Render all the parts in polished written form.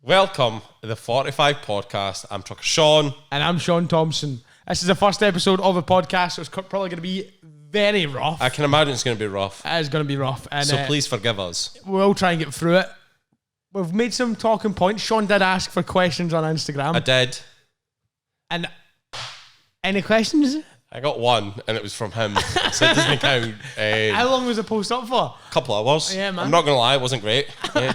Welcome to the 45 podcast. I'm Trucker Shaun. And I'm Shaun Thomson. This is the first episode of a podcast, so it's probably going to be very rough. I can imagine it's going to be rough. It is going to be rough. And, so please forgive us. We'll try and get through it. We've made some talking points. Shaun did ask for questions on Instagram. I did. And any questions? I got one, and it was from him, so it doesn't count. How long was the post up for? A couple of hours. Yeah, man. I'm not going to lie, it wasn't great.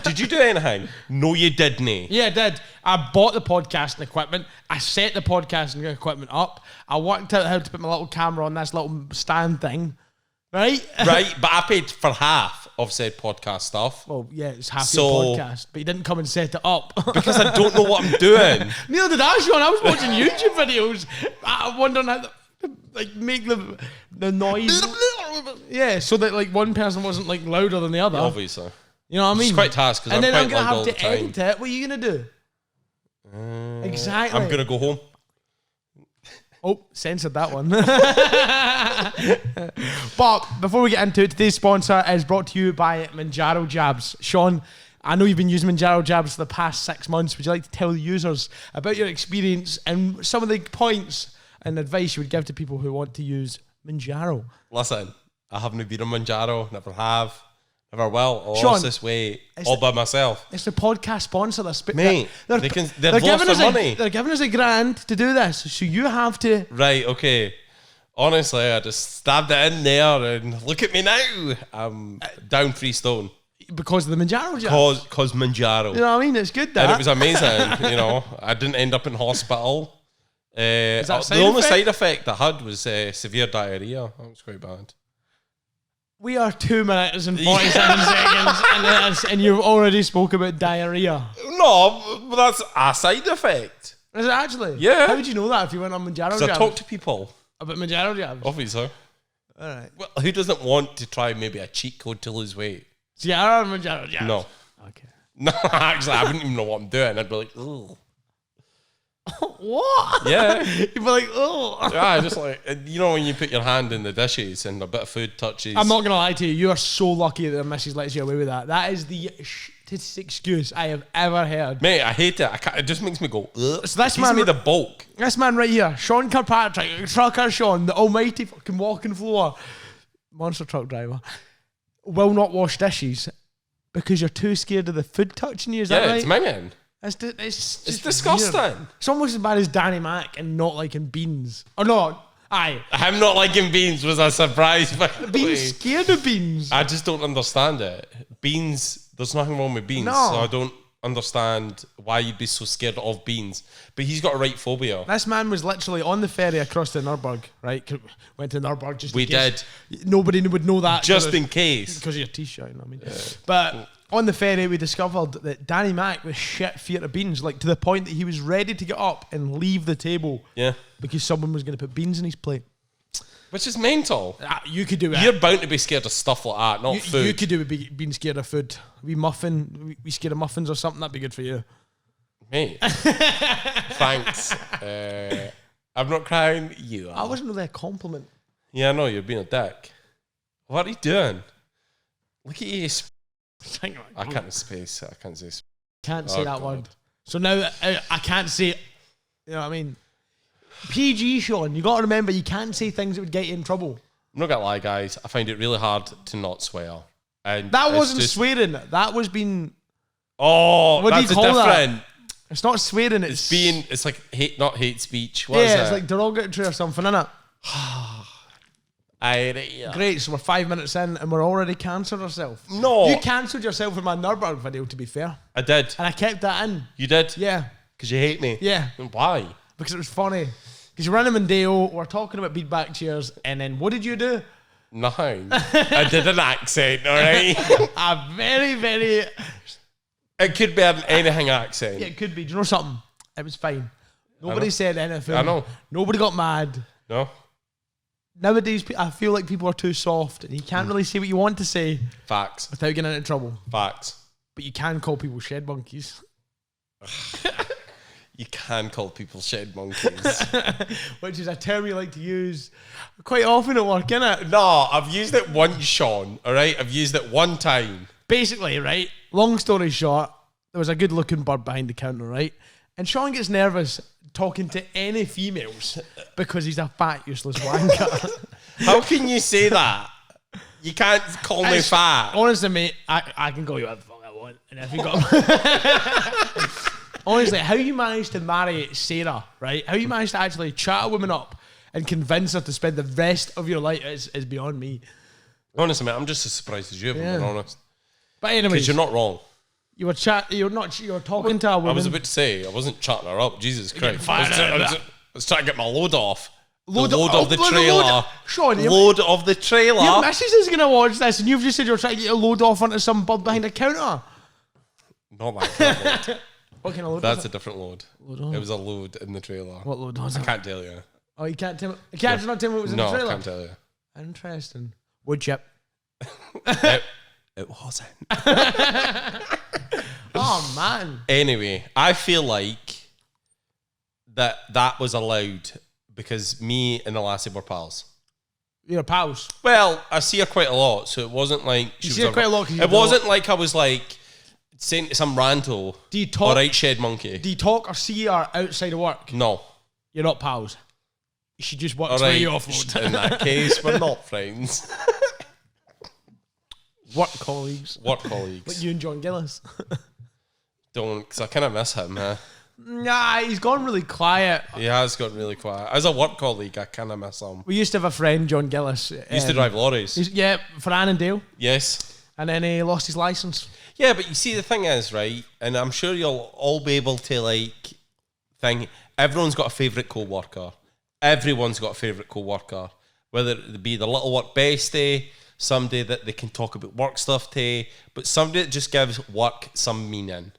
Did you do anything? No, you didn't. Yeah, I did. I bought the podcasting equipment. I set the podcasting equipment up. I worked out how to put my little camera on this little stand thing. Right? Right, but I paid for half of said podcast stuff. Well, yeah, it's half your podcast, but you didn't come and set it up. Because I don't know what I'm doing. Neither did I, Shaun. I was watching YouTube videos. I wondering how make the noise. Yeah, so that like one person wasn't like louder than the other. Yeah, obviously. You know what I mean? It's quite task because I'm then quite I'm gonna loud all have the to time. edit it. What are you gonna do? Exactly. I'm going to go home. Oh, censored that one. But before we get into it, today's sponsor is brought to you by Maro Jabs. Shaun, I know you've been using Maro Jabs for the past 6 months. Would you like to tell the users about your experience and some of the points and advice you would give to people who want to use Maro? Listen, I haven't been on Manjaro, never have, never will. I Shaun, lost this weight all by myself. It's the podcast sponsor. Mate, they've lost their money. They're giving us $1,000 to do this, so you have to. Right, okay. Honestly, I just stabbed it in there and look at me now. I'm down 3 stone. Because of the Maro Jabs. Cause Manjaro. You know what I mean? It's good, that. And it was amazing, you know. I didn't end up in hospital. The only side effect I had was severe diarrhea. That was quite bad. We are 2 minutes and 47 seconds, and you've already spoke about diarrhea. No, but that's a side effect. Is it actually? Yeah. How would you know that if you went on Maro Jabs? Because I talk to people. About Maro Jabs? Obviously. Alright. Well, who doesn't want to try maybe a cheat code to lose weight? So you're on Maro Jabs? No. Okay. No, actually, I wouldn't even know what I'm doing. I'd be like, ugh. What? Yeah. You'd be like, oh. Yeah, just like, you know when you put your hand in the dishes and a bit of food touches. I'm not going to lie to you. You are so lucky that the missus lets you away with that. That is the shittest excuse I have ever heard. Mate, I hate it. It just makes me go, ugh. So this It gives me the bulk. This man right here, Shaun Kirkpatrick, Trucker Shaun, the almighty fucking walking floor, monster truck driver, will not wash dishes because you're too scared of the food touching you. Is that right? It's minging. It's just disgusting. Weird. It's almost as bad as Danny Mack and not liking beans. Or no, aye. I'm not liking beans was a surprise, by the Being way. scared of beans. I just don't understand it. Beans, there's nothing wrong with beans. No. So I don't understand why you'd be so scared of beans. But he's got a right phobia. This man was literally on the ferry across to Nürburg, right? Went to Nürburg just in case. did. Nobody would know that. Just in case. Because of your t-shirt, you know what I mean? Yeah. But on the ferry, we discovered that Danny Mack was shit fear of beans, like to the point that he was ready to get up and leave the table. Yeah. Because someone was going to put beans in his plate. Which is mental. You could do it. You're bound to be scared of stuff like that, not food. You could do it being scared of food. We scared of muffins or something, that'd be good for you. Mate. Thanks. I'm not crying. You are. I wasn't really a compliment. Yeah, I know, you're being a dick. What are you doing? Look at you. I can't space. I can't say space. Can't say that God. word. So now I can't say, you know what I mean? PG, Shaun, you got to remember you can't say things that would get you in trouble. I'm not gonna lie, guys. I find it really hard to not swear. And That wasn't swearing. That was being. Oh, What do you that's call that? different. It's not swearing. It's Being. It's like hate, not hate speech. What is yeah, it's it? like derogatory or something, innit? Yeah. Great. So we're 5 minutes in and we're already cancelled ourselves. No. You cancelled yourself in my Nürburg video, to be fair, I did. and I kept that in. You did? Yeah, Because you hate me. yeah, Why? because it was funny. Because you're in a Mondeo, we're talking about beadback chairs, and then what did you do? Nothing. I did an accent, alright? A very, very. It could be an anything accent. Yeah, it could be. Do you know something? It was fine. Nobody said anything. I know. Nobody got mad. No? Nowadays, I feel like people are too soft, and you can't really say what you want to say Facts. without getting into trouble. Facts. But you can call people shed monkeys. You can call people shed monkeys. Which is a term you like to use quite often at work, innit? No, I've used it once, Shaun, alright? I've used it one time. Basically, right, long story short, there was a good looking bird behind the counter, right? And Shaun gets nervous talking to any females because he's a fat, useless wanker. How can you say that? You can't call me fat. Honestly, mate, I can call you whatever the fuck I want. And if you got... Honestly, how you managed to marry Sarah, right? How you managed to actually chat a woman up and convince her to spend the rest of your life is beyond me. Honestly, mate, I'm just as surprised as you, if I'm being honest. But anyway, because you're not wrong. You were talking to a woman. I was about to say, I wasn't chatting her up. Jesus Christ. I was trying to get my load off. Load of the trailer. Shaun, load of the trailer. Your missus is going to watch this and you've just said you're trying to get a load off onto some bird behind a counter. Not that kind of load. What kind of load? That's a different load. It was a load in the trailer. What load was it? I can't tell you. Oh, you can't tell me? You can't not tell me what was in the trailer? No, I can't tell you. Interesting. Wood chip. It wasn't. Oh, man. Anyway, I feel like that was allowed because me and the lassie were pals. You're pals? Well, I see her quite a lot, so it wasn't like... You see her quite a lot? It wasn't like I was like saying to some ranto, do you talk, all right, shed monkey. Do you talk or see her outside of work? No. You're not pals? She just works for you offload. In that case, we're not friends. Work colleagues. Like you and John Gillis. Don't, because I kind of miss him, huh? Nah, he's gone really quiet. He has gotten really quiet. As a work colleague, I kind of miss him. We used to have a friend, John Gillis. He used to drive lorries. Yeah, for Annandale. Yes. And then he lost his license. Yeah, but you see, the thing is, right, and I'm sure you'll all be able to, everyone's got a favourite co-worker. Everyone's got a favourite co-worker. Whether it be the little work bestie, somebody that they can talk about work stuff to, but somebody that just gives work some meaning.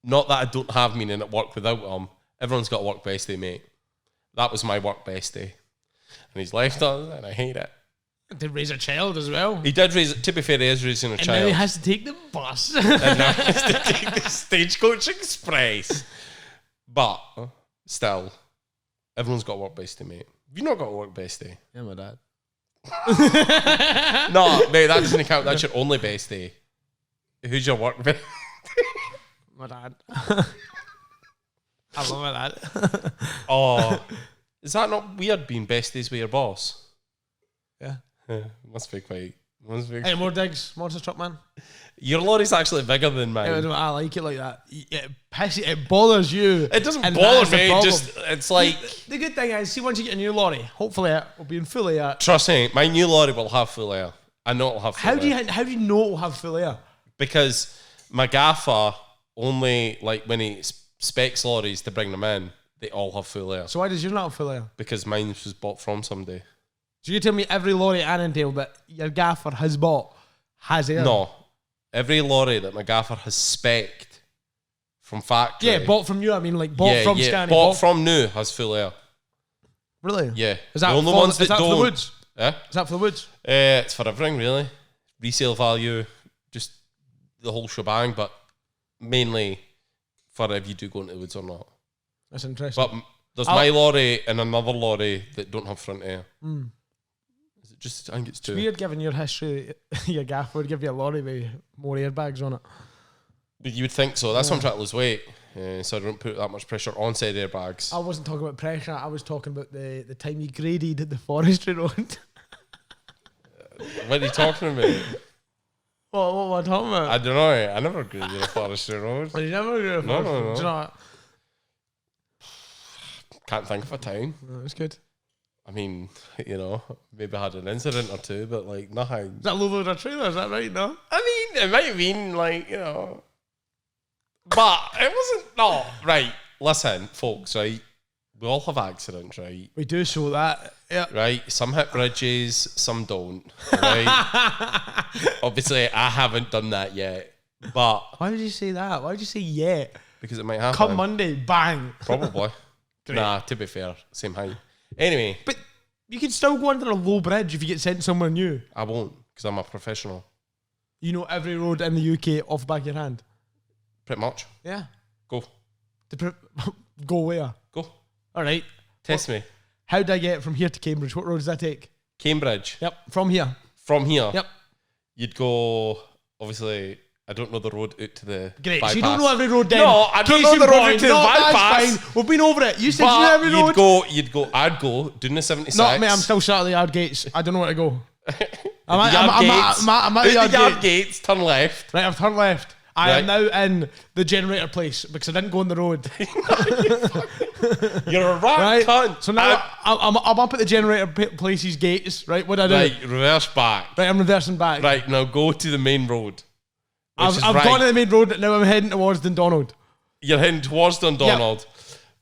Not that I don't have meaning at work without him. Everyone's got a work bestie, mate. That was my work bestie. And he's left us, and I hate it. Did raise a child as well. He did raise, to be fair, he is raising a child. And now he has to take the bus. And now he has to take the Stagecoach Express. But, still, everyone's got a work bestie, mate. Have you not got a work bestie? Yeah, my dad. No, mate, that doesn't count. That's your only bestie. Who's your work bestie? My dad. I love my dad. Oh, is that not weird being besties with your boss? Yeah. Must be quite. Hey, more digs. Monster truck man. Your lorry's actually bigger than mine. Yeah, I like it like that. It bothers you. It doesn't bother me. It's like the good thing is, see, once you get a new lorry, hopefully it will be in full air. Trust me, my new lorry will have full air. I know it'll have full air. How do you know it will have full air? Because my gaffer only, like, when he specs lorries to bring them in, they all have full air. So why does yours not have full air? Because mine was bought from somebody. So you tell me every lorry at Annandale that your gaffer has bought has air? No. Every lorry that my gaffer has spec'd from factory. Yeah, bought from you. I mean, like, bought from Scania. Bought from new has full air. Really? Yeah. Is that the only ones that for don't. the woods? Yeah. Is that for the woods? It's for everything, really. Resale value, just the whole shebang, but mainly for if you do go into the woods or not. That's interesting. But there's my lorry and another lorry that don't have front air. Mm. Is it just, I think it's two. It's weird given your history, your gaffer would give you a lorry with more airbags on it. But you would think so. That's why I'm trying to lose weight. So I don't put that much pressure on said airbags. I wasn't talking about pressure. I was talking about the time you graded the forestry road. What What are you talking about? What am I talking about? I don't know. I never graded a forestry road. You never graded a forestry road? Do you know what? Can't think of a time. No, it's good. I mean, maybe I had an incident or two, but like nothing. Is that low load of trailer? Is that right? No. I mean, it might have been but it wasn't. No, right. Listen, folks. Right, we all have accidents, right? We do show that. Yeah. Right. Some hit bridges, some don't. Right. Obviously, I haven't done that yet. But why did you say that? Why did you say yeah? Because it might happen. Come Monday, bang. Probably. Nah, to be fair, same height. Anyway. But you can still go under a low bridge if you get sent somewhere new. I won't, because I'm a professional. You know every road in the UK off the back of your hand? Pretty much. Yeah. Go. Go where? Go. All right. Test me. How did I get from here to Cambridge? What road does that take? Cambridge. Yep. From here. From here. Yep. You'd go, obviously, I don't know the road out to the Great. bypass. So you don't know every road then. No, I don't Case know in the road point. out to the No, bypass. that's fine. We've been over it. You said you know every road. I'd go doing the 76. No, mate, I'm still sat at the yard gates. I don't know where to go. I'm at the yard gates, turn left. Right, I've turned left. I am Right. now in the generator place because I didn't go on the road. You're a rat Right? cunt. So now I'm up at the generator place's gates, right? What do I do? Right, reverse back. Right, I'm reversing back. Right, now go to the main road. I've gone to the main road, now I'm heading towards Dundonald. You're heading towards Dundonald.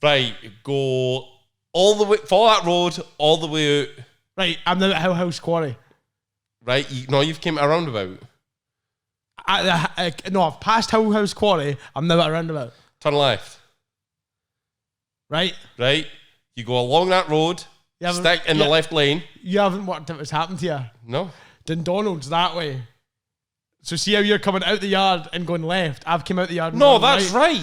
Right, go all the way, follow that road all the way out. Right, I'm now at Hill House Quarry. Right, you've came at a roundabout. No, I've passed Hill House Quarry, I'm now at a roundabout. Turn left. Right? Right, you go along that road, stick in the left lane. You haven't worked out what's happened to you. No. Dundonald's that way. So see how you're coming out the yard and going left? I've come out the yard and No, gone that's right.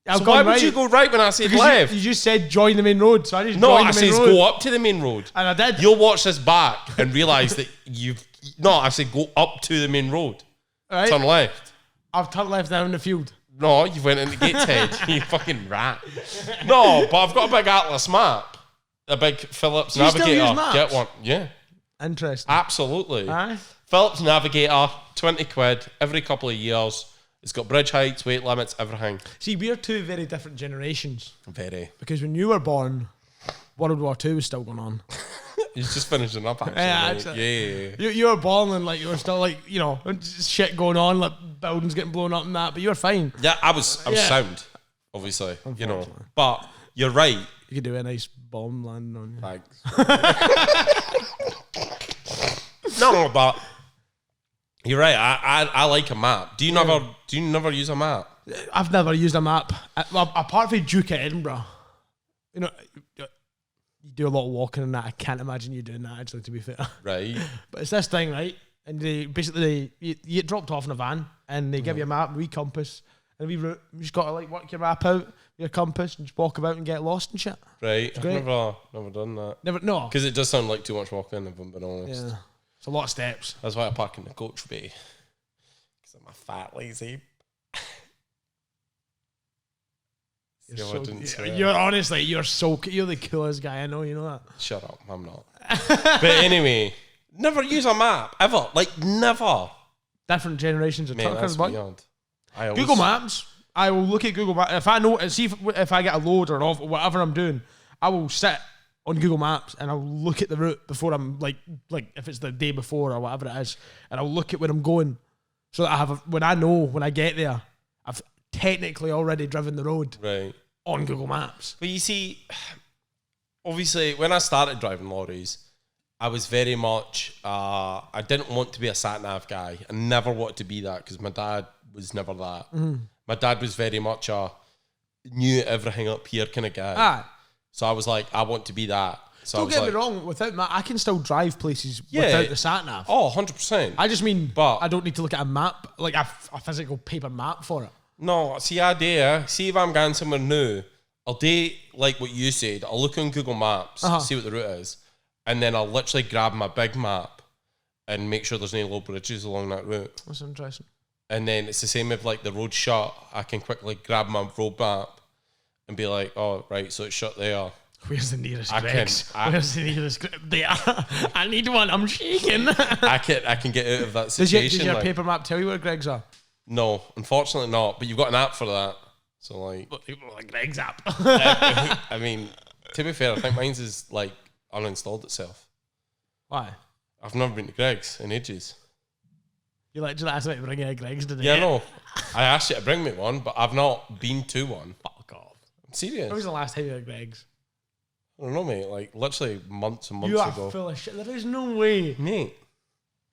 I've So gone why right. would you go right when I said Because left? You just said join the main road, so I just No, joined I the main says road. go up to the main road. And I did. You'll watch this back and realise that you've... No, I said go up to the main road. Right? Turn left. I've turned left down the field. No, you went into Gateshead. You fucking rat. No, but I've got a big Atlas map. A big Philips Do you still Navigator. use maps? Get one. Yeah. Interesting. Absolutely. Aye. Philips Navigator, 20 quid every couple of years. It's got bridge heights, weight limits, everything. See, we're two very different generations. Very. Because when you were born, World War II was still going on. He's just finishing up, actually. Yeah, right? actually. Yeah. You were born and like you were still like, you know, shit going on, like buildings getting blown up and that, but you were fine. Yeah, I was Yeah. sound, obviously, you know. But you're right. You could do a nice bomb landing on you. Thanks. No, but you're right. I like a map. Do you never use a map? I've never used a map apart from Duke at Edinburgh. You know, you do a lot of walking and that. I can't imagine you doing that, actually, to be fair. Right. But it's this thing, right? And they basically you get dropped off in a van and they give you a map, we compass, and we route. You just got to like work your map out, your compass, and just walk about and get lost and shit. It's Right. I've great. never done that. No. Because it does sound like too much walking, if I'm being honest. Yeah. It's a lot of steps. That's why I park in the coach bay. Because I'm a fat, lazy. You're honestly, you're the coolest guy I know, you know that? Shut up, I'm not. But anyway, never use a map, ever. Like, never. Different generations of Man, truckers, that's bud. beyond. Google Maps. I will look at Google Maps. If I know, see if I get a load or off, whatever I'm doing, I will sit on Google Maps and I'll look at the route before I'm like if it's the day before or whatever it is, and I'll look at where I'm going, so that when I get there, I've technically already driven the road Right. on Google Maps. But you see, obviously, when I started driving lorries, I was very much, I didn't want to be a sat-nav guy. I never wanted to be that because my dad was never that. Mm-hmm. My dad was very much a knew everything up here kind of guy. So I was like, I want to be that. So Don't get me wrong, without that, I can still drive places Yeah. without the sat-nav. Oh, 100%. I just mean, But- I don't need to look at a map, like a physical paper map for it. No, see, idea. See if I'm going somewhere new, I'll do like what you said. I'll look on Google Maps, see what the route is, and then I'll literally grab my big map and make sure there's no low bridges along that route. That's interesting. And then it's the same if like the road's shut, I can quickly grab my road map and be like, oh, right, so it's shut there. Where's the nearest I Greggs? can- Where's the nearest there? I need one. I'm shaking. I can get out of that Does situation. your like- paper map tell you where Greggs are? No, unfortunately not. But you've got an app for that. So like, Like Greggs app. I mean, to be fair, I think mine's is like uninstalled itself. Why? I've never been to Greg's in ages. You like, just asked me to bring you a Greggs today. Yeah, no. I asked you to bring me one, but I've not been to one. Fuck off. I'm serious. When was the last time you had Greggs? I don't know, mate. Like literally months and months You are ago. full of shit. There is no way. Mate.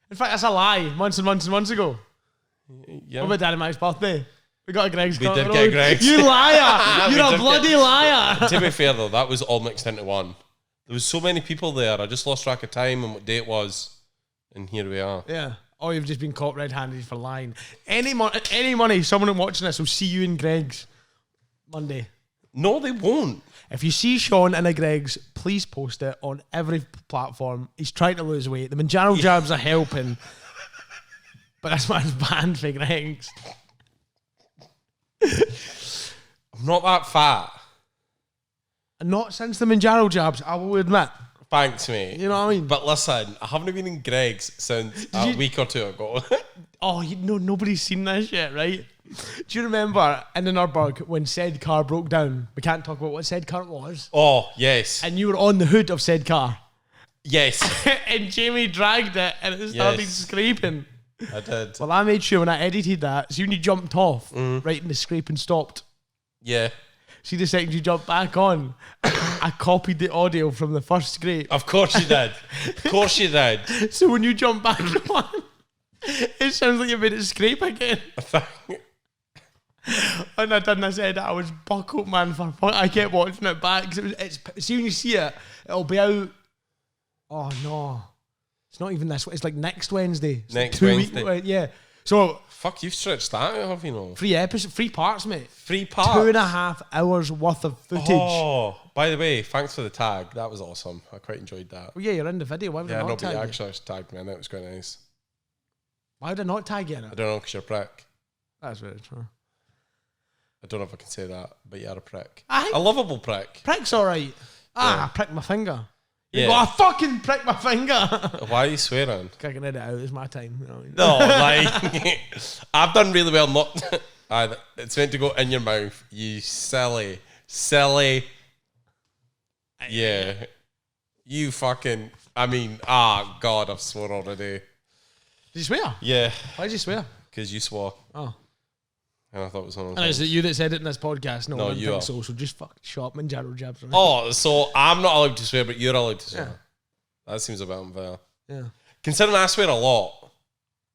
In fact, that's a lie. Months and months and months ago. Yeah. On my dad and Mike's birthday. We got a Greggs. We cut did on the get road. Greggs. You liar. We You're a did bloody liar. To be fair though, that was all mixed into one. There was so many people there. I just lost track of time and what day it was, and here we are. Yeah. Or you've just been caught red-handed for lying. Any money, someone watching this will see you in Greggs Monday. No, they won't. If you see Shaun in a Greggs, please post it on every platform. He's trying to lose weight. The Manjaro jabs are helping. But that's why it's banned for Greg's. I'm not that fat. Not since the Manjaro jabs, I will admit. Thanks, mate. You know what I mean? But listen, I haven't been in Greg's since a week or two ago. Oh, nobody's seen this yet, right? Do you remember in the Nürburgring when said car broke down? We can't talk about what said car was. Oh, yes. And you were on the hood of said car. Yes. And Jamie dragged it and it started scraping. I did. Well, I made sure when I edited that, so when you jumped off, right, and the scraping stopped. Yeah. See the second you jumped back on, I copied the audio from the first scrape. Of course you did. Of course you did. So when you jump back on, it sounds like you made it scrape again. And I didn't. I said I was buckled, man. I kept watching it back because see when you see it, it'll be out. Oh no, it's not even this. It's like next Wednesday. It's next like Wednesday. Yeah. So fuck, you've stretched that out, have you know? 3 episodes, 3 parts, mate. 3 parts. 2.5 hours worth of footage. Oh, by the way, thanks for the tag. That was awesome. I quite enjoyed that. Well, yeah, you're in the video. Why would I Yeah, not no, but tag you you? actually tagged me in it. It was quite nice. Why would I not tag you in I it? don't know, because you're a prick. That's very true. I don't know if I can say that, but you're a prick. I A lovable prick. Prick's alright. Yeah. I pricked my finger. Yeah. You go, I fucking pricked my finger. Why are you swearing? I can edit it out. It's my time. You know what I mean? No, like, I've done really well not... it's meant to go in your mouth. You silly. Yeah. You fucking... I mean, God, I've sworn already. Did you swear? Yeah. Why did you swear? Because you swore. Oh. And I thought it was one of And those. is it you that said it in this podcast? No, No, I don't you think are. so. So just fucking shut up and Jaro jabs. Right? Oh, so I'm not allowed to swear, but you're allowed to swear. Yeah. That seems a bit unfair. Yeah. Considering I swear a lot.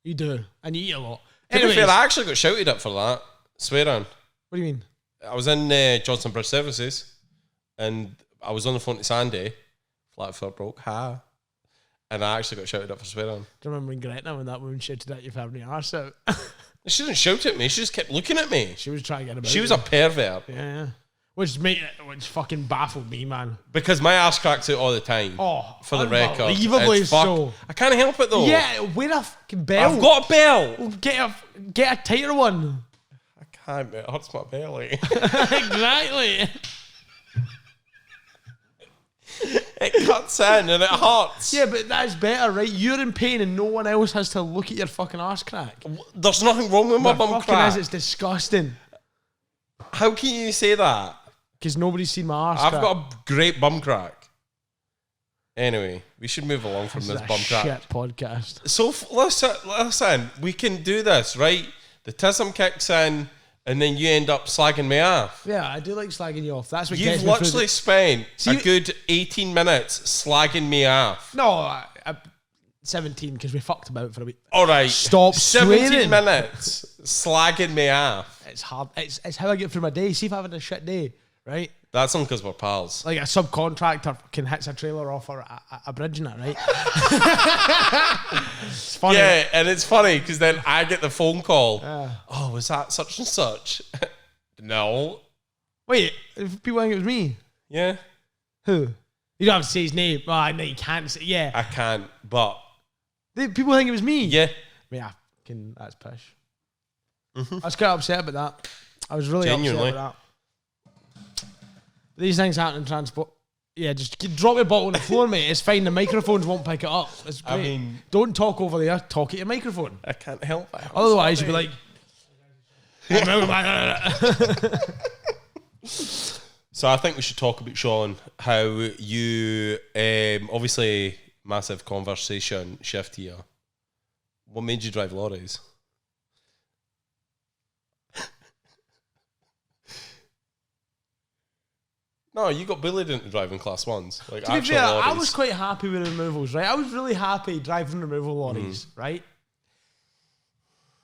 You do. And you eat a lot. To be Anyways, fair, I actually got shouted at for that. Swearing. what do you mean? I was in Johnson Bridge Services and I was on the phone to Sandy. Flat foot broke. Ha. And I actually got shouted at for swearing. Do you remember in Gretna when that woman shouted at you for having your arse out? She didn't shout at me. She just kept looking at me. She was trying to get about She was you. a pervert. Yeah. Which fucking baffled me, man. Because my ass cracks out all the time. Oh, for the record. unbelievably It's fuck- so. I can't help it though. Yeah, wear a fucking belt. I've got a belt. Get a tighter one. I can't, it hurts my belly. Exactly. It cuts in and it hurts. Yeah, but that's better, right? You're in pain and no one else has to look at your fucking arse crack. There's nothing wrong with my There bum fucking crack. is, it's disgusting. How can you say that? Because nobody's seen my arse I've crack. got a great bum crack. Anyway, we should move along from this a bum crack. shit podcast. So listen, we can do this, right? The tism kicks in, and then you end up slagging me off. Yeah, I do like slagging you off. That's what You've gets me through literally spent See- a good 18 minutes slagging me off. No, 17 because we fucked about for a week. All right, Stop 17 swearing. minutes slagging me off. It's hard. It's how I get through my day. See if I'm having a shit day, right? That's only because we're pals. Like a subcontractor can hits a trailer off or a bridge and that, right? It's funny. Yeah, and it's funny because then I get the phone call. Oh, was that such and such? No. Wait, if people think it was me. Yeah, Who? You don't have to say his name. Oh, no, you can't say. Yeah. I can't, but People think it was me. yeah. Yeah, that's pish. I was quite upset about that. I was really Genuinely. upset about that. These things happen in transport. Yeah, just drop your bottle on the floor, mate. It's fine. The microphones won't pick it up. It's great. I mean, Don't talk over there. Talk at your microphone. I can't help it. Otherwise, you'll be like... So I think we should talk about, Shaun, how you, obviously, massive conversation shift here. What made you drive lorries? No, you got bullied into driving class ones. Like To be actual fair, lorries. I was quite happy with removals, right? I was really happy driving removal lorries, right?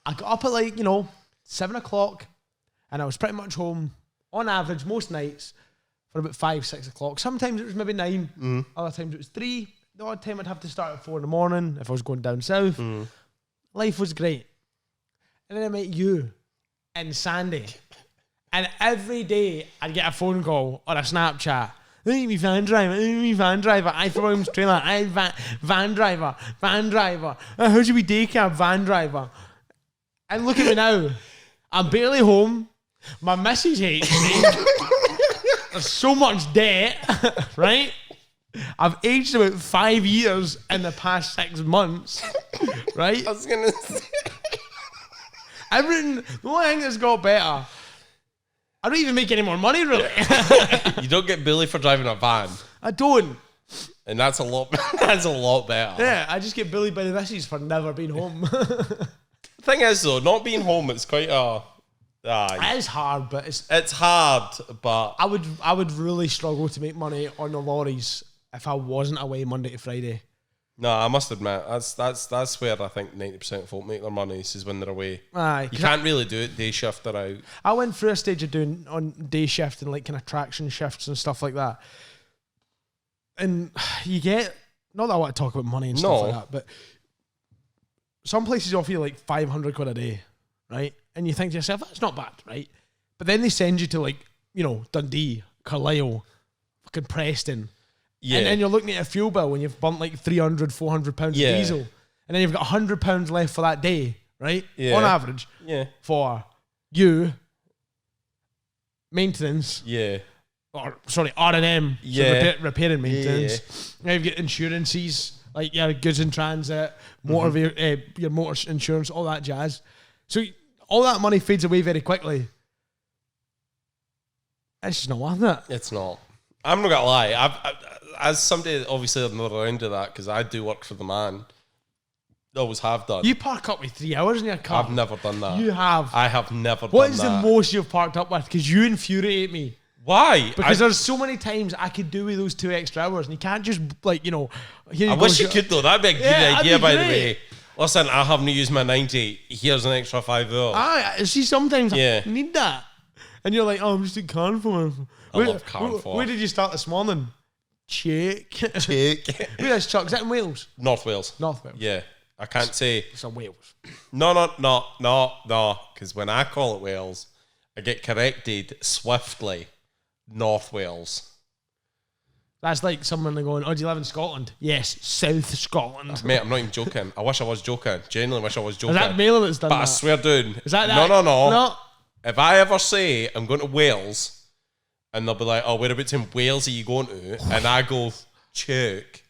I got up at 7 o'clock and I was pretty much home on average most nights for about 5, 6 o'clock. Sometimes it was maybe 9, other times it was 3. The odd time I'd have to start at 4 in the morning if I was going down south. Life was great. And then I met you and Sandy. And every day I'd get a phone call or a Snapchat. Hey, me van driver, I throw him trailer, van driver. How should we day cab van driver? And look at me now. I'm barely home. My missus hates me. There's so much debt, right? I've aged about 5 years in the past 6 months, right? I was gonna say. Everything, the only thing that's got better, I don't even make any more money, really. You don't get bullied for driving a van, I don't. and that's a lot. That's a lot better. Yeah, I just get bullied by the missus for never being home. Thing is, though, not being home, it's quite a. It is hard, but It's hard, but I would really struggle to make money on the lorries if I wasn't away Monday to Friday. no, I must admit that's where I think 90% of folk make their money is when they're away. Aye, You can't really do it day shift or out. I went through a stage of doing on day shift and like kind of traction shifts and stuff like that. And you get, not that I want to talk about money and stuff like that, but some places offer you like 500 quid a day, right? And you think to yourself, that's not bad, right? But then they send you to like, you know, Dundee, Carlisle, fucking Preston. Yeah. And then you're looking at a fuel bill when you've burnt like 300, 400 pounds of diesel. And then you've got 100 pounds left for that day, right? Yeah. On average. Yeah. For you, maintenance, or sorry, R&M, so repair and maintenance. Now you've got insurances, like your goods in transit, your motor insurance, all that jazz. So all that money fades away very quickly. It's just not worth it. It's not. I'm not gonna lie. As somebody, obviously, I'm not around to that because I do work for the man. Always have done. You park up with 3 hours in your car. I've never done that. You have. I have never done that. What is the most you've parked up with? Because you infuriate me. Why? Because there's so many times I could do with those 2 extra hours, and you can't just like, you know. I wish you could though. That'd be a good idea, be by the great. way. Listen, I haven't used my 90. Here's an extra 5 hours. I see sometimes I need that. And you're like, oh, I'm just in Carnforth. I love Carnforth. Where did you start this morning? Check. Check. Where is Chuck? Is that in Wales? North Wales. North Wales. Yeah. I can't say. It's in Wales. No. Because when I call it Wales, I get corrected swiftly. North Wales. That's like someone going, oh, do you live in Scotland? Yes, South Scotland. Mate, I'm not even joking. I wish I was joking. Genuinely wish I was joking. Is that Mailer that's done but that? I swear, dude. Is that No. If I ever say I'm going to Wales, and they'll be like, oh, whereabouts in Wales are you going to? And I go, Chuck.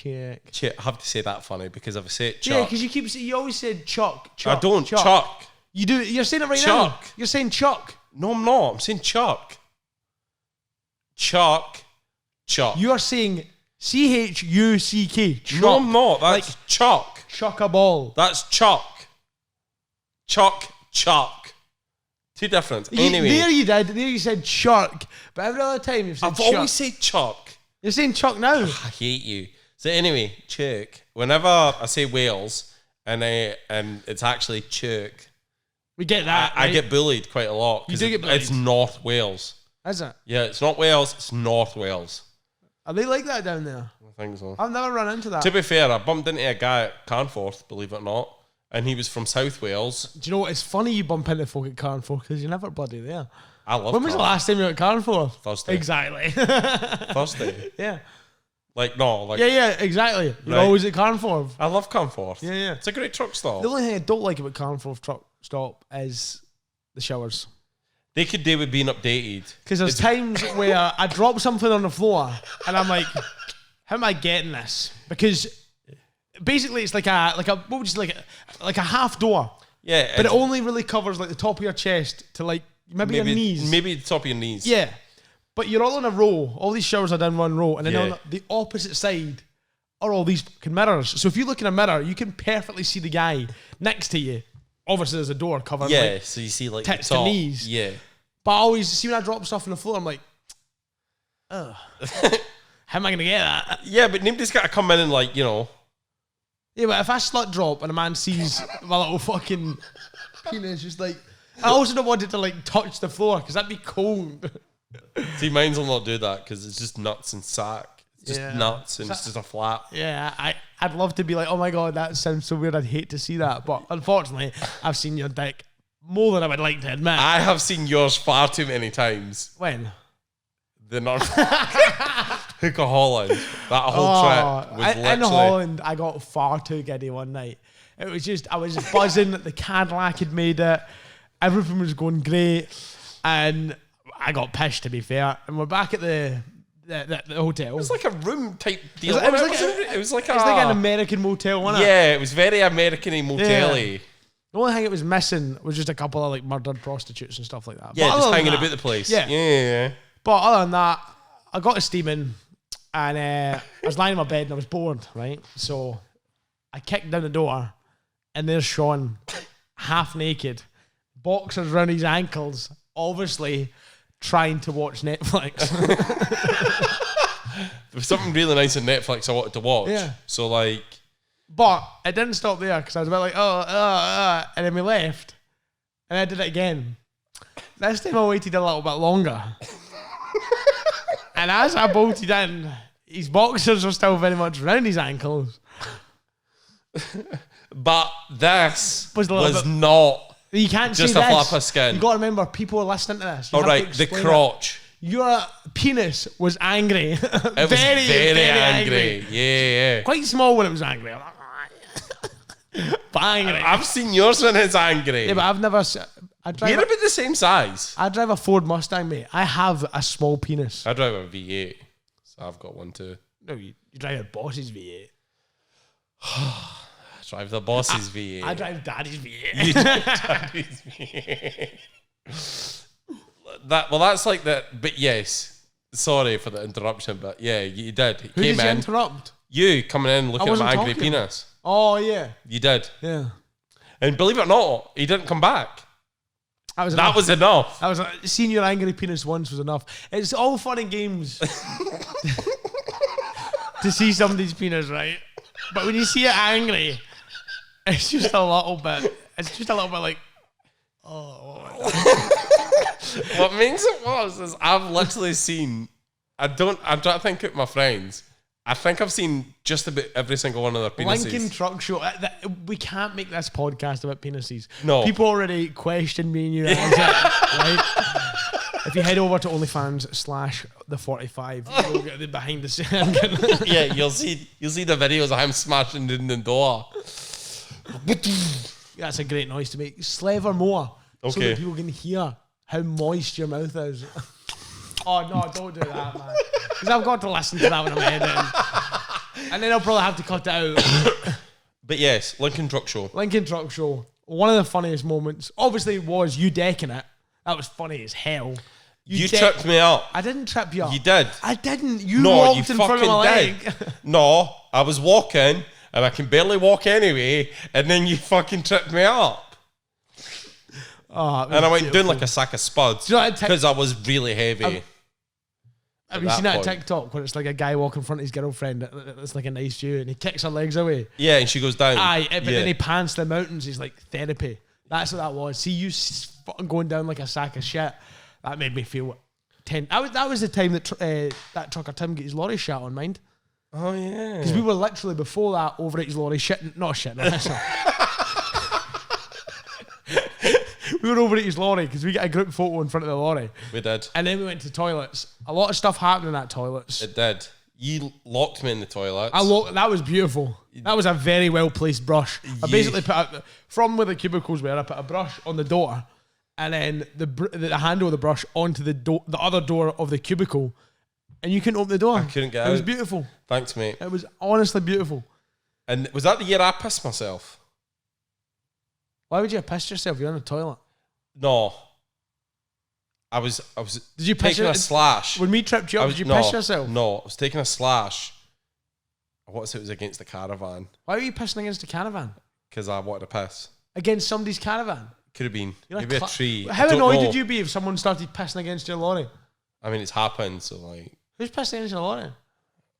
I have to say that funny because if I say it, Chuck. Yeah, because you always said Chuck. I don't, Chuck. You do, you're saying it right now. Chuck. You're saying Chuck. No, I'm not. I'm saying Chuck. Chuck. You are saying C-H-U-C-K. Chuck. No, I'm not. That's like, Chuck. Chuck a ball. That's Chuck. Chuck. Two different. Anyway. There you did. There you said Chuck. But every other time you've said I've Chuck. always said Chuck. You're saying Chuck now. I hate you. So anyway, Chuck. Whenever I say Wales and it's actually Chuck, we get that. I get bullied quite a lot. You do get bullied. It's North Wales. Is it? Yeah, it's not Wales. It's North Wales. Are they like that down there? I think so. I've never run into that. To be fair, I bumped into a guy at Carnforth, believe it or not, and he was from South Wales. Do you know what? It's funny you bump into folk at Carnforth because you're never bloody there. I love. When was the last time you were at Carnforth? Thursday. Exactly. Thursday. Yeah. Yeah, exactly. You're Right. always at Carnforth. I love Carnforth. Yeah. It's a great truck stop. The only thing I don't like about Carnforth truck stop is the showers. They could do with being updated. Because there's times where I drop something on the floor and I'm like, how am I getting this? Because basically it's like a what would you say, like a half door. Yeah. But it only really covers like the top of your chest to like maybe your knees. Maybe the top of your knees. Yeah. But you're all in a row. All these showers are down one row. And then Yeah. on the opposite side are all these fucking mirrors. So if you look in a mirror, you can perfectly see the guy next to you. Obviously, there's a door covering Yeah, like so you see like tits the top. to knees. Yeah. But I always see when I drop stuff on the floor, I'm like, ugh. How am I going to get that? Yeah, but nobody's got to come in and like, you know. Yeah, but if I slut drop and a man sees my little fucking penis, just like, I also don't want it to like touch the floor because that'd be cold. See, mine's will not do that because it's just nuts and sack. It's just Yeah. nuts and it's just a flap. Yeah, I'd love to be like, oh my God, that sounds so weird. I'd hate to see that. But unfortunately, I've seen your dick more than I would like to admit. I have seen yours far too many times. When? The North Hookah Holland. That whole trip was In literally. Holland, I got far too giddy one night. It was just, I was buzzing. The Cadillac had made it. Everything was going great. And I got pissed, to be fair. And we're back at the hotel. It was like a room type deal. It was like an American motel, wasn't it? Yeah, it was very American-y motel-y. Yeah. The only thing it was missing was just a couple of like murdered prostitutes and stuff like that. Yeah, just hanging about the place. Yeah. But other than that, I got a steaming and I was lying in my bed and I was bored, right? So I kicked down the door and there's Shaun, half naked, boxers around his ankles, obviously trying to watch Netflix. There was something really nice on Netflix I wanted to watch. Yeah. So like... But it didn't stop there because I was a bit like, and then we left and I did it again. This time I waited a little bit longer. And as I bolted in, his boxers were still very much around his ankles. But this was bit, not you can't just say a this. flap of skin. You got to remember, people are listening to this. All right, the crotch. Your penis was angry. It was very angry. Yeah. Quite small when it was angry. But angry. I've seen yours when it's angry. Yeah, but I've never... You're about the same size. I drive a Ford Mustang, mate. I have a small penis. I drive a V8, so I've got one too. No, you drive a boss's V8. I drive the boss's V8. I drive daddy's V8. You drive daddy's V8. That's like that. But yes, sorry for the interruption, but yeah, you did. Who did you interrupt? You coming in looking at my angry penis. Oh, yeah. You did. Yeah. And believe it or not, he didn't come back. That was enough. That was seeing your angry penis once was enough. It's all fun and games to see somebody's penis, right? But when you see it angry, it's just a little bit. It's just a little bit like, oh. What makes it worse is I've literally seen. I'm trying to think of my friends. I think I've seen just about every single one of their penises. Lincoln Truck Show. We can't make this podcast about penises. No. People already question me and you. Right? If you head over to OnlyFans/the45, you'll get the behind the scenes. Yeah, you'll see the videos of him smashing in the door. That's a great noise to make. Slaver more. Okay. So that people can hear how moist your mouth is. Oh, no, don't do that, man. Because I've got to listen to that when I'm editing. And then I'll probably have to cut it out. But yes, Lincoln Truck Show. Lincoln Truck Show. One of the funniest moments, obviously, was you decking it. That was funny as hell. You tripped me up. I didn't trip you up. You did. I didn't. You walked in front of my leg. No, I was walking, and I can barely walk anyway, and then you fucking tripped me up. Oh, and I went down like a sack of spuds because I was really heavy. Have you seen that TikTok where it's like a guy walking in front of his girlfriend? It's like a nice view, and he kicks her legs away. Yeah, and she goes down. Aye, but then he pants the mountains. He's like therapy. That's what that was. See you fucking going down like a sack of shit. That made me feel 10. That was the time that that trucker Tim got his lorry shot on, mind. Oh yeah. Because we were literally before that over at his lorry shitting. Not shitting. We were over at his lorry because we got a group photo in front of the lorry. We did. And then we went to toilets. A lot of stuff happened in that toilets. It did. You locked me in the toilets. That was beautiful. That was a very well placed brush. I basically put from where the cubicles were, I put a brush on the door, and then the handle of the brush onto the other door of the cubicle, and you couldn't open the door. I couldn't get out. It was beautiful. Thanks, mate. It was honestly beautiful. And was that the year I pissed myself? Why would you have pissed yourself? You're in the toilet. No. I was did you piss taking a slash. When me tripped you up, did you piss yourself? No, I was taking a slash. It was against the caravan. Why were you pissing against the caravan? Because I wanted to piss. Against somebody's caravan? Could have been. Maybe a tree. How annoyed would you be if someone started pissing against your lorry? I mean, it's happened, so like... Who's pissing against your lorry?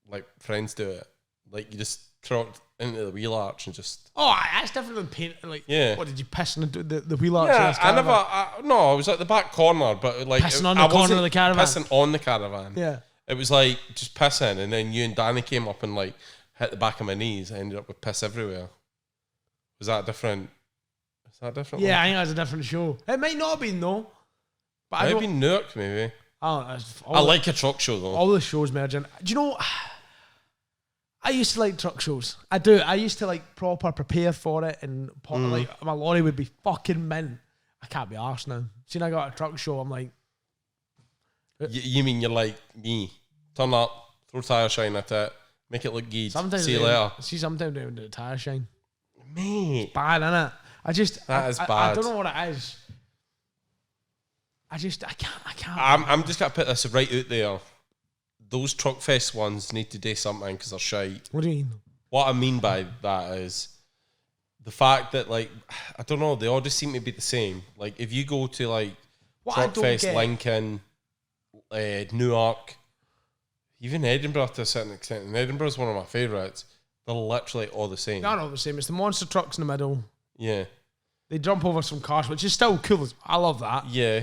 Like, friends do it. Like, you just throw it into the wheel arch and just... Oh, that's different than paint. Like, yeah. What, did you piss in the wheel arch? Yeah, I was at the back corner, but like... Pissing on the corner of the caravan? Pissing on the caravan. Yeah. It was like, just pissing, and then you and Danny came up and like, hit the back of my knees. I ended up with piss everywhere. Was that different? Is that different? Yeah, I think that's a different show. It might not have been, though. But It might have been Newark, maybe. I like a truck show, though. All the shows merging. Do you know... I used to like truck shows. I do. I used to like proper prepare for it, and like my lorry would be fucking mint. I can't be arsed now. See, I got a truck show. I'm like, You mean you're like me? Turn up, throw tire shine at it, make it look good. sometimes See you later, sometimes they don't do the tire shine. mate. It's bad, innit? That is I bad. don't know what it is. I can't. I'm just gonna put this right out there. Those Truckfest ones need to do something because they're shite. What do you mean? What I mean by that is the fact that, like, I don't know, they all just seem to be the same. Like, if you go to like What I don't Truckfest, get- Lincoln, Newark, even Edinburgh to a certain extent, and Edinburgh's one of my favourites. They're literally all the same. They're not the same. It's the monster trucks in the middle. Yeah, They jump over some cars, which is still cool. I love that. yeah.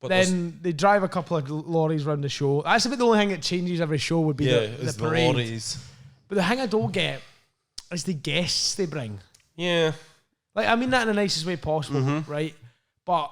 But there's- Then they drive a couple of lorries around the show. That's about the only thing that changes every show would be it's the parade. lorries. But the thing I don't get is the guests they bring. Yeah, Like, I mean that in the nicest way possible, Mm-hmm. right? But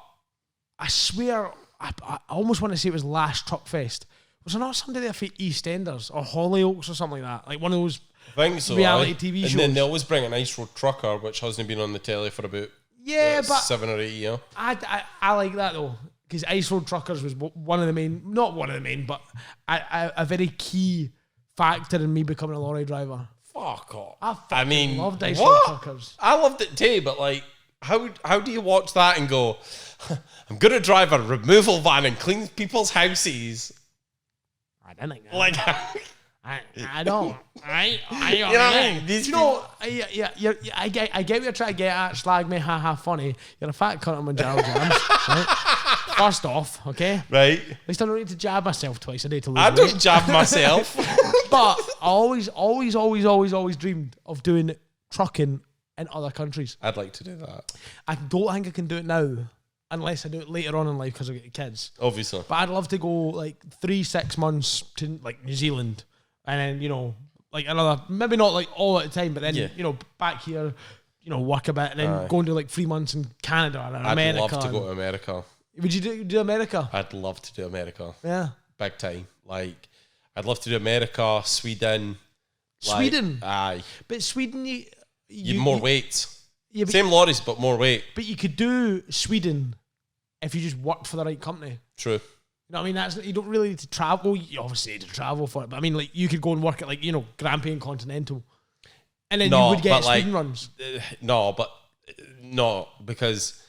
I swear, I almost want to say it was last Truckfest. Was there not somebody there for EastEnders or Hollyoaks or something like that? Like one of those I think so. reality aye. TV and shows. then they always bring an ice road trucker, which hasn't been on the telly for about Yeah, but 7 or 8 years. I like that though, because Ice Road Truckers was one of the main, not one of the main, but a very key factor in me becoming a lorry driver. Fuck off. I I mean, loved Ice Road what? Truckers. I loved it too, but like, how do you watch that and go, I'm gonna drive a removal van and clean people's houses? I didn't think that. Like, I don't. I you know what I mean? These You know, I get what you're trying to get at. Slag me, haha, funny. You're a fat cunt on my jab jams, right? First off, okay? right? At least I don't need to jab myself twice a day to lose I weight. don't jab myself. But I always dreamed of doing trucking in other countries. I'd like to do that, I don't think I can do it now, unless I do it later on in life because I get kids. obviously. But I'd love to go like 3-6 months to like New Zealand, and then like another, maybe not like all at the time, but then Yeah. back here, work a bit, and then go and do like 3 months in Canada and I'd America. love to go to America. Would you do America? I'd love to do America, Yeah. big time. Like, I'd love to do America, Sweden. Like, Sweden? Aye. But Sweden, You more weight. Yeah, but, Same lorries, but more weight. but you could do Sweden if you just worked for the right company. True. You know what I mean? You don't really need to travel. You obviously need to travel for it, but I mean, like, you could go and work at, like, Grampian and Continental, and then you would get Sweden runs. No, because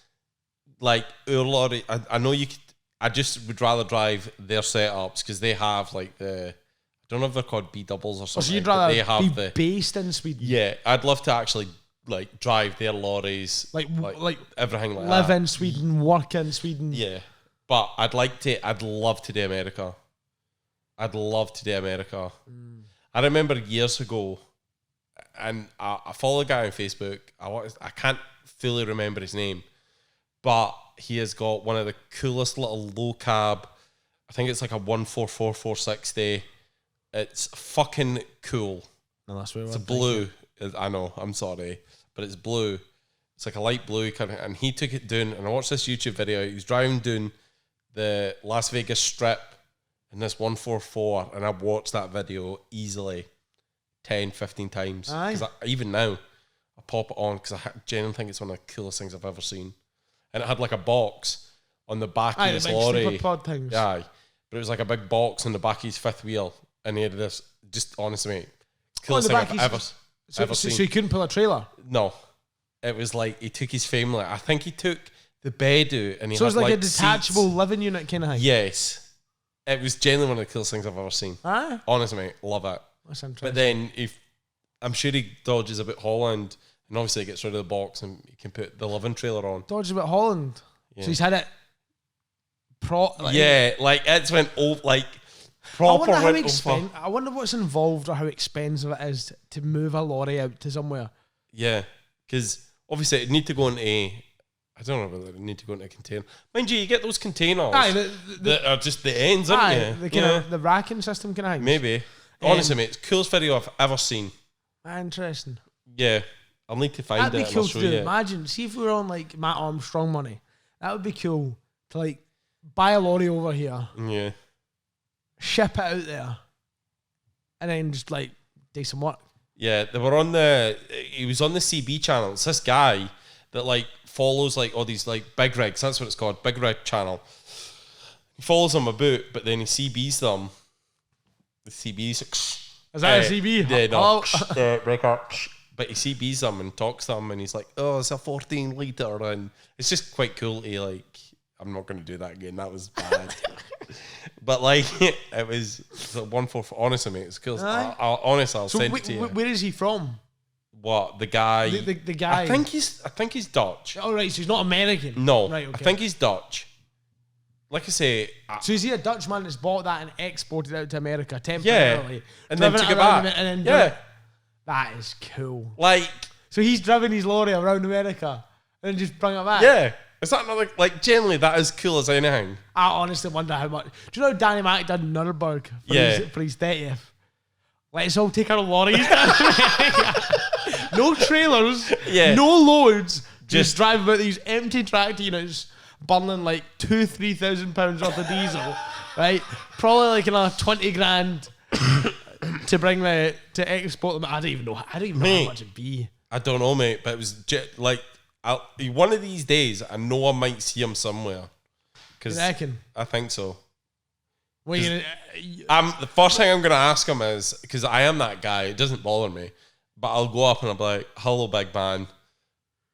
like our lorry, I know you could. I just would rather drive their setups because they have like I don't know if they're called B doubles or something. So you'd but rather they have be based in Sweden, yeah. I'd love to actually like drive their lorries, like everything like live that. in Sweden, work in Sweden. Yeah, but I'd love to do America. I'd love to do America. I remember years ago, and I follow a guy on Facebook. I can't fully remember his name, but he has got one of the coolest little low cab. I think it's like a 144/460. It's fucking cool. No, that's where It's a blue. I know. I'm sorry, but it's blue. It's like a light blue kind of. And he took it down. And I watched this YouTube video. He was driving down the Las Vegas Strip in this 144, and I've watched that video easily 10, 15 times. Aye. Because even now, I pop it on because I genuinely think it's one of the coolest things I've ever seen. And it had like a box on the back of the his big lorry. sleeper pod things. Aye. But it was like a big box on the back of his fifth wheel. And he had this, just honestly, mate, coolest the thing back I've ever seen. So you couldn't pull a trailer. No. It was like he took his family. I think he took the bed out and he So had it's like a detachable seats. living unit kind of thing. Yes. It was genuinely one of the coolest things I've ever seen. Aye. Honestly, mate, love it. That's interesting. But then I'm sure he dodges about Holland and obviously gets rid of the box and he can put the living trailer on. Dodges about Holland. Yeah. So he's had it Like it's went old, like I proper wonder, went over. I wonder what's involved or how expensive it is to move a lorry out to somewhere. Yeah, because obviously it'd need to go into I don't know whether it need to go into a container. Mind you, you get those containers that are just the ends, aren't you? The racking system kind of thing. Maybe. Honestly, mate, it's the coolest video I've ever seen. Interesting. Yeah, I'll need to find That'd it. be cool and to I'll show do. you. Imagine, see if we were on like Matt Armstrong money. That would be cool to like buy a lorry over here, Yeah. ship it out there, and then just like decent work. Yeah, he was on the CB channel. It's this guy that like follows like all these like big rigs. That's what it's called, big rig channel. He follows them about, but then he CBs them. The CBs. Is that a CB? Yeah, no. Hello? Break up. But he CBs them and talks to them, and he's like, "Oh, it's a 14 litre," and it's just quite cool to like. I'm not going to do that again. That was bad. But like, it was 144. Honestly, mate, it's cool. I'll send it to you. Where is he from? What, the guy? The guy. I think he's Dutch. Oh right, so he's not American. No, right. Okay. I think he's Dutch. Like I say, so is he a Dutchman that's bought that and exported it out to America temporarily? Yeah, and then took it back. And then that is cool. Like, so he's driven his lorry around America and just bring it back. Yeah, is that not like generally that is cool as anything? I honestly wonder how much. Do you know Danny Mack did Nuremberg for his 30th? Let's all take our lorries down America. No trailers, no loads, just drive about these empty tractor units, burning like 2,000-3,000 pounds worth of diesel, right? Probably like another 20 grand to bring to export them. I don't even know how much it'd be. I don't know, mate, but it was like one of these days I know I might see him somewhere. You reckon? I think so. Well, the first thing I'm gonna ask him is, because I am that guy, it doesn't bother me, but I'll go up and I'll be like, "Hello, big man.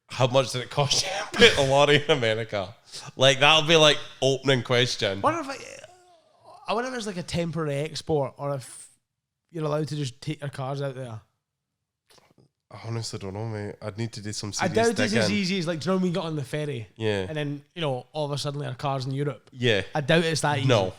How much did it cost you to put a lorry in America?" Like, that'll be like opening question. I wonder if it's like a temporary export, or if you're allowed to just take your cars out there. I honestly don't know, mate. I'd need to do some I serious doubt it's as easy as, like, do you know when we got on the ferry? Yeah. And then, all of a sudden our cars in Europe. Yeah. I doubt it's that easy. No.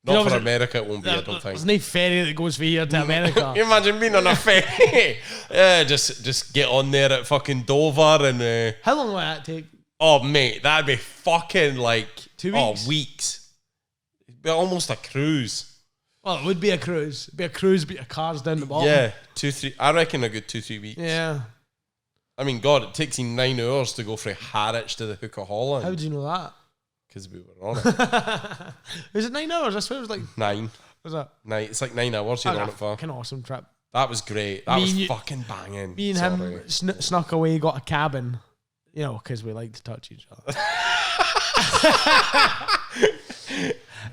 Not for America, it won't be, I don't think. There's no ferry that goes from here to America. Can you imagine being on a ferry? Yeah, just get on there at fucking Dover and... How long will that take? Oh, mate, that'd be fucking like... 2 weeks? Oh, weeks. It'd be almost a cruise. Well, it would be a cruise. It'd be a cruise, but your car's down the bottom. Yeah, 2-3... I reckon a good 2-3 weeks. Yeah. I mean, God, it takes you 9 hours to go from Harwich to the Hook of Holland. How do you know that? Because we were on it. Is it 9 hours? I swear it was like... 9. Was that? 9. It's like 9 hours you're on it for. Fucking awesome trip. That was great. That was fucking banging. Me and him snuck away, got a cabin. Because we like to touch each other.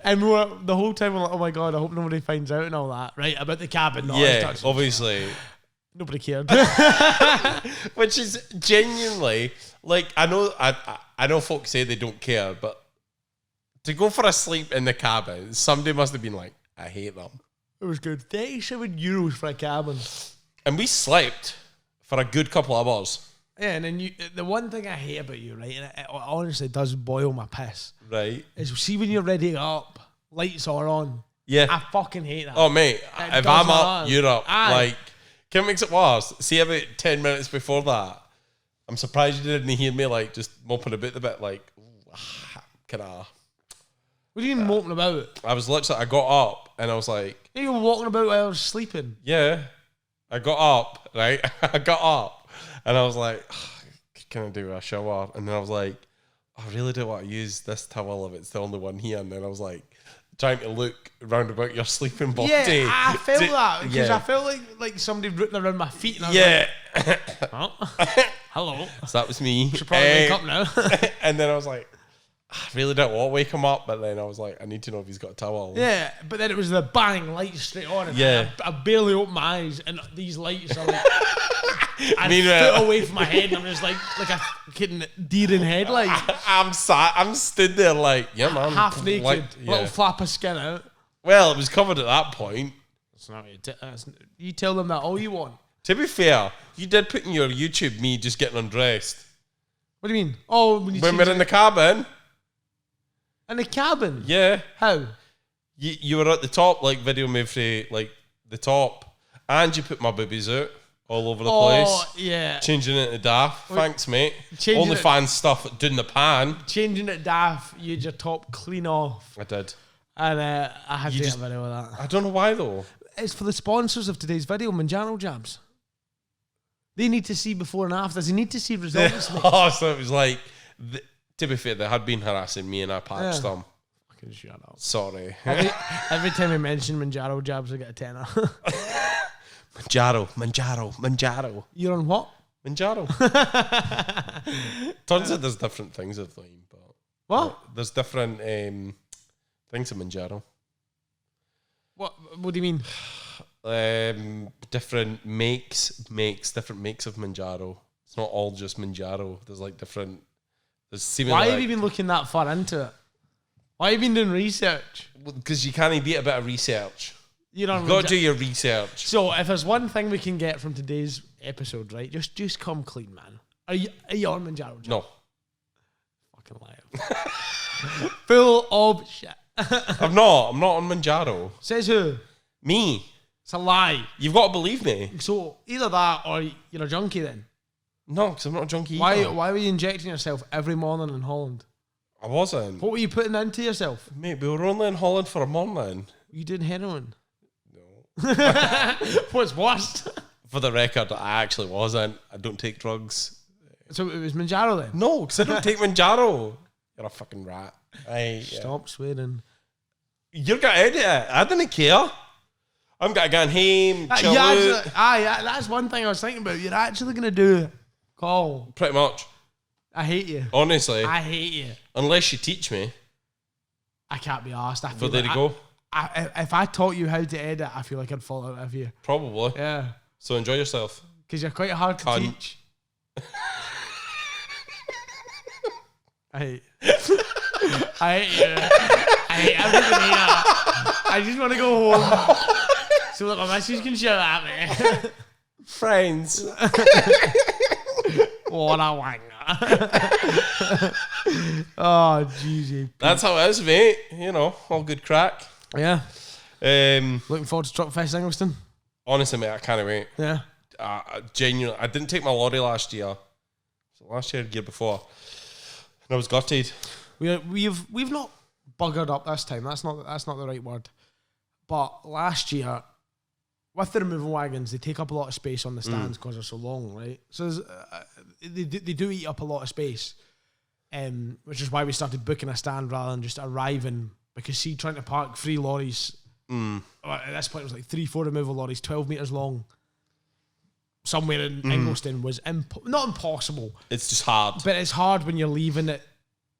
And we were, the whole time we're like, oh my God, I hope nobody finds out and all that, right? About the cabin. Not us obviously. Nobody cared. Which is genuinely, like, I know folks say they don't care, but to go for a sleep in the cabin, somebody must have been like, I hate them. It was good. €37 for a cabin. And we slept for a good couple of hours. Yeah, and then the one thing I hate about you, right, and it honestly does boil my piss, right, is see when you're ready to get up, lights are on. Yeah. I fucking hate that. Oh, mate, if I'm up, you're up. Aye. Like, can it makes it worse? See, about 10 minutes before that, I'm surprised you didn't hear me, like, just moping about a bit, like, can I... What are you even moping about? I was literally, I got up, and I was like... You were walking about while I was sleeping. Yeah. I got up, right? I got up. And I was like, can I do a shower? And then I was like, I really don't want to use this towel if it's the only one here. And then I was like, trying to look round about your sleeping body. Yeah, I felt that. Because I felt like somebody rooting around my feet. And I was like, oh, hello. So that was me. Should probably wake up now. And then I was like, I really don't want to wake him up. But then I was like, I need to know if he's got a towel. Yeah, but then it was the bang, lights straight on. And I barely opened my eyes. And these lights are like... I'm foot away from my head, and I'm just like a kidding deer in headlights. I'm stood there like, yeah, man, half naked, little flap of skin out. Well, it was covered at that point. That's not you tell them that all you want. To be fair, you did put in your YouTube me just getting undressed. What do you mean? Oh, when we're in the cabin. In the cabin? Yeah. How? You were at the top, like video made for like the top, and you put my boobies out. All over the place. Oh, yeah. Changing it to daft. Thanks, mate. OnlyFans stuff doing the pan. Changing it daft, you had your top clean off. I did. And I had to get a video of that. I don't know why, though. It's for the sponsors of today's video, Manjaro Jabs. They need to see before and afters. They need to see results. Oh, so it was like... to be fair, they had been harassing me and I patched them. Fucking shut up. Sorry. Every time I mention Manjaro Jabs, I get a tenner. Manjaro. You're on what? Manjaro. Turns out there's different things of them, but What? there's different things of Manjaro. What do you mean? Different makes, different makes of Manjaro. It's not all just Manjaro. There's like different. There's seemingly. Why have you been looking that far into it? Why have you been doing research? Because you can't beat a bit of research. You've got to do your research. So if there's one thing we can get from today's episode, right? Just come clean, man. Are you on Manjaro? No. Fucking liar. Full of shit. I'm not on Manjaro. Says who? Me. It's a lie. You've got to believe me. So either that or you're a junkie then. No, because I'm not a junkie. Why were you injecting yourself every morning in Holland? I wasn't. What were you putting into yourself? Mate, we were only in Holland for a morning. You did heroin? No. What's worse? For the record, I actually wasn't. I don't take drugs. So it was Manjaro then? No, because I don't take Manjaro. You're a fucking rat. Stop swearing. You're going to edit it. I didn't care. I'm going to go home, chill out. That's one thing I was thinking about. You're actually going to do it. Call. Pretty much. I hate you. Honestly. I hate you. Unless you teach me. I can't be arsed. But there you go. If I taught you how to edit, I feel like I'd fall out of you. Probably. Yeah. So enjoy yourself. Because you're quite hard to teach. I hate you. I hate you. I hate everything here. I just want to go home so that my missus can shout at me. Friends. What a wanger. Oh, jeez. That's how it is, mate. You know, all good crack. Yeah. Looking forward to Truckfest Ingliston. Honestly, mate, I can't wait. Yeah. Genuinely, I didn't take my lorry last year. So last year, the year before. And I was gutted. We've not buggered up this time. That's not the right word. But last year, with the removal wagons, they take up a lot of space on the stands because they're so long, right? So they do eat up a lot of space, which is why we started booking a stand rather than just arriving. Because see, trying to park 3 lorries, at this point it was like 3-4 removal lorries, 12 metres long, somewhere in Ingliston was not impossible. It's just hard. But it's hard when you're leaving it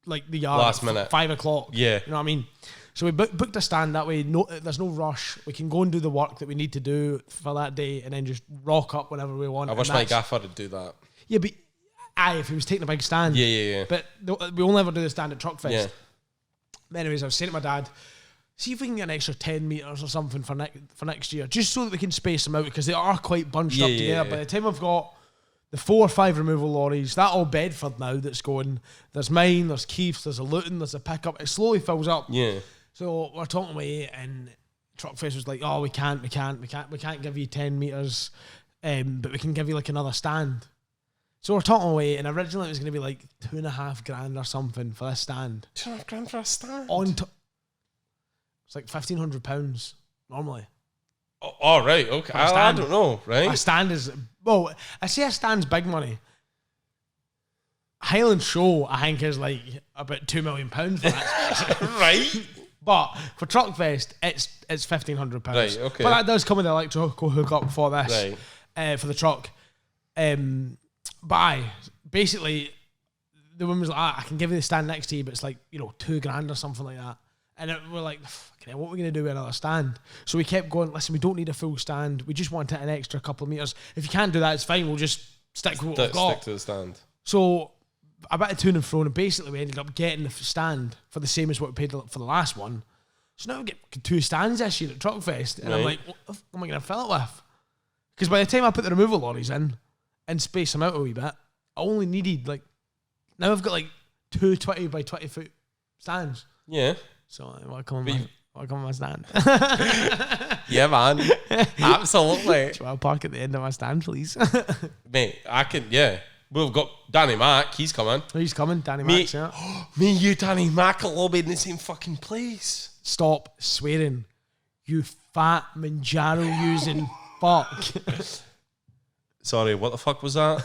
like the yard last minute, 5 o'clock. Yeah, you know what I mean. So we booked a stand that way. No, there's no rush. We can go and do the work that we need to do for that day, and then just rock up whenever we want. I wish my gaffer would do that. Yeah, but if he was taking a big stand. Yeah. But we only ever do the stand at Truckfest. Yeah. Anyways, I was saying to my dad, see if we can get an extra 10 metres or something for next year, just so that we can space them out, because they are quite bunched up together. Yeah. By the time I've got the 4 or 5 removal lorries, that all Bedford now that's going, there's mine, there's Keith's, there's a Luton, there's a pickup, it slowly fills up. Yeah. So we're talking away, and Truckfest was like, "Oh, we can't give you 10 metres, but we can give you like another stand." So we're talking away, and originally it was going to be like $2,500 or something for this stand. $2,500 for a stand? It's like £1,500 normally. Oh, right, okay. I don't know, right? A stand is, well, I say a stand's big money. Highland Show, I think, is like about £2 million for that. Right. But for Truckfest, it's £1,500. Right, okay. But that does come with the electrical hookup for this, right. For the truck. But basically, the woman was like, I can give you the stand next to you, but it's like, $2,000 or something like that. And we're like, what are we going to do with another stand? So we kept going, listen, we don't need a full stand. We just want it an extra couple of metres. If you can't do that, it's fine. We'll just stick with what we've got. Stick to the stand. So a bit of to and fro, and basically we ended up getting the stand for the same as what we paid for the last one. So now we get 2 stands this year at Truckfest, and I'm like, what am I going to fill it with? Because by the time I put the removal lorries in and space them out a wee bit, I only needed now I've got 2 20 by 20 foot stands. Yeah. So what come on my stand? Yeah, man. Absolutely. So I'll park at the end of my stand, please. Mate, I can, yeah. We've got Danny Mack, he's coming. He's coming, Danny Mack, yeah. Me and you, Danny Mack, will all be in the same fucking place. Stop swearing, you fat Manjaro using fuck. Sorry, what the fuck was that?